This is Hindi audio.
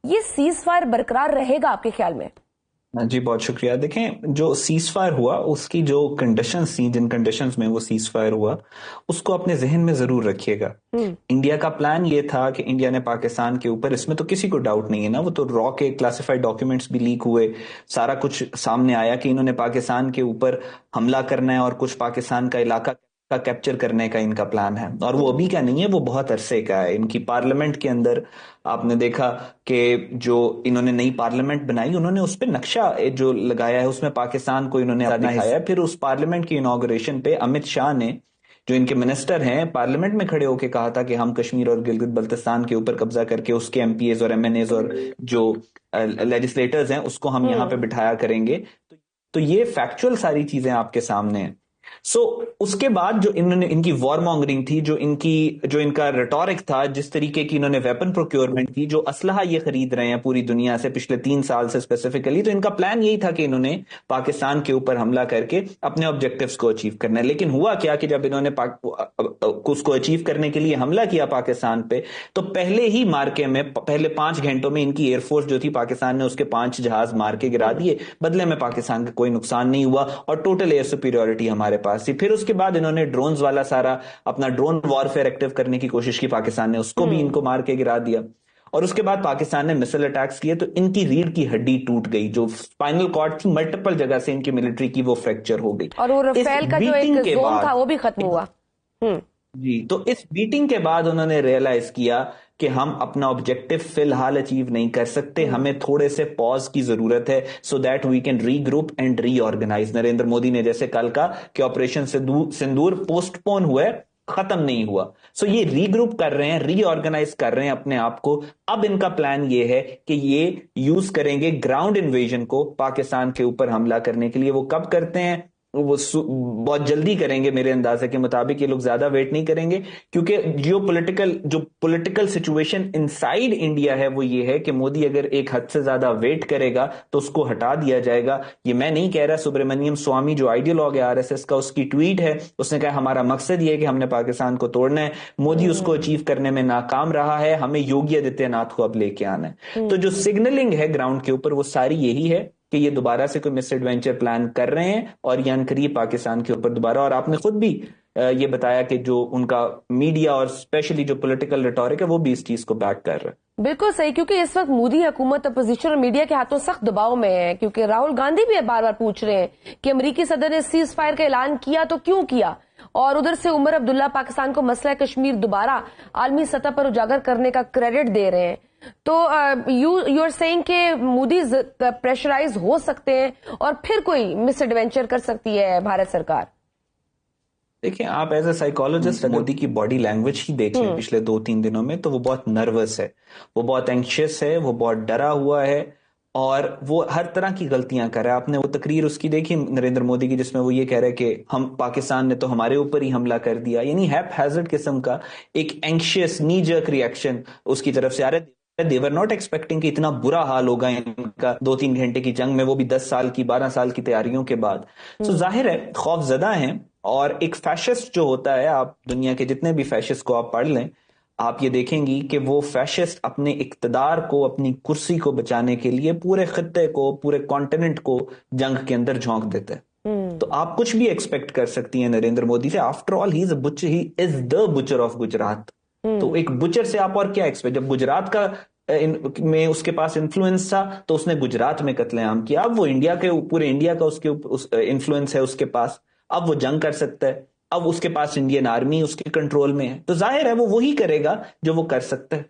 ये सीज फायर बरकरार रहेगा आपके ख्याल में? जी बहुत शुक्रिया। देखें, जो सीज फायर हुआ उसकी जो कंडीशंस थी, जिन कंडीशंस में वो सीज फायर हुआ, उसको अपने जहन में जरूर रखिएगा। इंडिया का प्लान ये था कि इंडिया ने पाकिस्तान के ऊपर, इसमें तो किसी को डाउट नहीं है ना, वो तो रॉ के क्लासिफाइड डॉक्यूमेंट्स भी लीक हुए, सारा कुछ सामने आया कि इन्होंने पाकिस्तान के ऊपर हमला करना है और कुछ पाकिस्तान का इलाका का कैप्चर करने का इनका प्लान है। और वो अभी का नहीं है, वो बहुत अरसे का है। इनकी पार्लियामेंट के अंदर आपने देखा कि जो इन्होंने नई पार्लियामेंट बनाई, उन्होंने उस पर नक्शा जो लगाया है उसमें पाकिस्तान को इन्होंने अपना दिखाया है। फिर उस पार्लियामेंट की इनॉग्रेशन पे अमित शाह ने, जो इनके मिनिस्टर हैं, पार्लियामेंट में खड़े होकर कहा था कि हम कश्मीर और गिलगित बल्तिस्तान के ऊपर कब्जा करके उसके एमपीएज और एमएनएज और जो लेजिस्लेटर्स हैं उसको हम यहाँ पे बिठाया करेंगे। तो ये फैक्चुअल सारी चीजें आपके सामने हैं। उसके बाद जो इन्होंने, इनकी वॉर मॉन्गरिंग थी, जो इनका रिटोरिक था, जिस तरीके की इन्होंने वेपन प्रोक्योरमेंट की, जो असलहा ये खरीद रहे हैं पूरी दुनिया से पिछले 3 साल से स्पेसिफिकली, तो इनका प्लान यही था कि इन्होंने पाकिस्तान के ऊपर हमला करके अपने ऑब्जेक्टिव्स को अचीव करना है। लेकिन हुआ क्या कि जब इन्होंने उसको अचीव करने के लिए हमला किया पाकिस्तान पे, तो पहले ही मार्के में, पहले 5 घंटों में इनकी एयरफोर्स जो थी, पाकिस्तान ने उसके 5 जहाज मार के गिरा दिए। बदले में पाकिस्तान का कोई नुकसान नहीं हुआ और टोटल एयर सुपीरियोरिटी हमारे पास थी। फिर उसके बाद इन्होंने ड्रोन्स वाला सारा अपना ड्रोन वॉरफेयर एक्टिव करने की कोशिश की पाकिस्तान ने, उसको भी इनको मार के गिरा दिया। और उसके बाद पाकिस्तान ने मिसाइल अटैक्स किए, तो इनकी रीढ़ की हड्डी टूट गई, जो स्पाइनल कॉर्ड थी, मल्टीपल जगह से इनकी मिलिट्री की वो फ्रैक्चर हो गई। और वो राफेल का जो एक जोन था वो भी खत्म हुआ। जी, तो इस बीटिंग के बाद उन्होंने रियलाइज किया कि हम अपना ऑब्जेक्टिव फिलहाल अचीव नहीं कर सकते, हमें थोड़े से पॉज की जरूरत है, so that we can regroup and reorganise. Narendra Modi ने जैसे कल कहा कि ऑपरेशन सिंदूर पोस्टपोन हुआ है, खत्म नहीं हुआ। सो ये रीग्रुप कर रहे हैं, रीऑर्गेनाइज कर रहे हैं अपने आप को। अब इनका प्लान ये है कि ये यूज करेंगे ग्राउंड इन्वेजन को पाकिस्तान के ऊपर हमला करने के लिए। वो कब करते हैं? वो बहुत जल्दी करेंगे मेरे अंदाजे के मुताबिक। ये लोग ज्यादा वेट नहीं करेंगे, क्योंकि जो पॉलिटिकल सिचुएशन इनसाइड इंडिया है वो ये है कि मोदी अगर एक हद से ज्यादा वेट करेगा तो उसको हटा दिया जाएगा। ये मैं नहीं कह रहा, सुब्रमण्यम स्वामी जो आइडियोलॉग है आरएसएस का, उसकी ट्वीट है, उसने कहा हमारा मकसद ये है कि हमने पाकिस्तान को तोड़ना है, मोदी उसको अचीव करने में नाकाम रहा है, हमें योगी आदित्यनाथ को अब लेके आना है। तो जो सिग्नलिंग है ग्राउंड के ऊपर वो सारी यही है कि ये दोबारा से कोई मिस एडवेंचर प्लान कर रहे हैं और यान करिए पाकिस्तान के ऊपर दोबारा। और आपने खुद भी ये बताया कि जो उनका मीडिया और स्पेशली जो पॉलिटिकल रिटोरिक है वो भी इस चीज को बैक कर रहा है। बिल्कुल सही, क्योंकि इस वक्त मोदी हुकूमत अपोजिशन और मीडिया के हाथों सख्त दबाव में है, क्योंकि राहुल गांधी भी बार बार पूछ रहे हैं कि अमेरिकी सदर ने सीज फायर का ऐलान किया तो क्यों किया, और उधर से उमर अब्दुल्ला पाकिस्तान को मसला कश्मीर दोबारा आलमी सतह पर उजागर करने का क्रेडिट दे रहे हैं। तो यू आर सेइंग कि मोदी प्रेशराइज हो सकते हैं और फिर कोई मिस एडवेंचर कर सकती है भारत सरकार। देखिए, आप एज ए साइकोलॉजिस्ट मोदी की बॉडी लैंग्वेज ही देख लें पिछले 2-3 दिनों में, तो वो बहुत नर्वस है, वो बहुत एंग्शियस है, वो बहुत डरा हुआ है और वो हर तरह की गलतियां कर रहा है। आपने वो तकरीर उसकी देखी नरेंद्र मोदी की, जिसमें वो ये कह रहे हैं कि हम, पाकिस्तान ने तो हमारे ऊपर ही हमला कर दिया, यानी हैप्पैज़ार्ड किस्म का एक एंग्शियस नी जर्क रिएक्शन उसकी तरफ से आ रहा है। देवर नॉट एक्सपेक्टिंग कि इतना बुरा हाल होगा इनका 2-3 घंटे की जंग में, वो भी 10 साल की 12 साल की तैयारियों के बाद। तो जाहिर है खौफजदा हैं। और एक फैशिस्ट जो होता है, आप दुनिया के जितने भी फैशिस्ट को आप पढ़ लें, आप ये देखेंगी कि वो फैशिस्ट अपने इक्तदार को, अपनी कुर्सी को बचाने के लिए पूरे खित्ते को, पूरे कॉन्टिनेंट को जंग के अंदर झोंक देते हैं। तो आप कुछ भी एक्सपेक्ट कर सकती हैं नरेंद्र मोदी से। After all he is the butcher of Gujarat. तो एक बुचर से आप और क्या एक्सपेक्ट? जब गुजरात का में उसके पास इन्फ्लुएंस था तो उसने गुजरात में कत्लेआम किया। अब वो इंडिया के, पूरे इंडिया का उसके इन्फ्लुएंस है उसके पास, अब वो जंग कर सकता है, अब उसके पास इंडियन आर्मी उसके कंट्रोल में है। तो जाहिर है वो वही करेगा जो वो कर सकता है।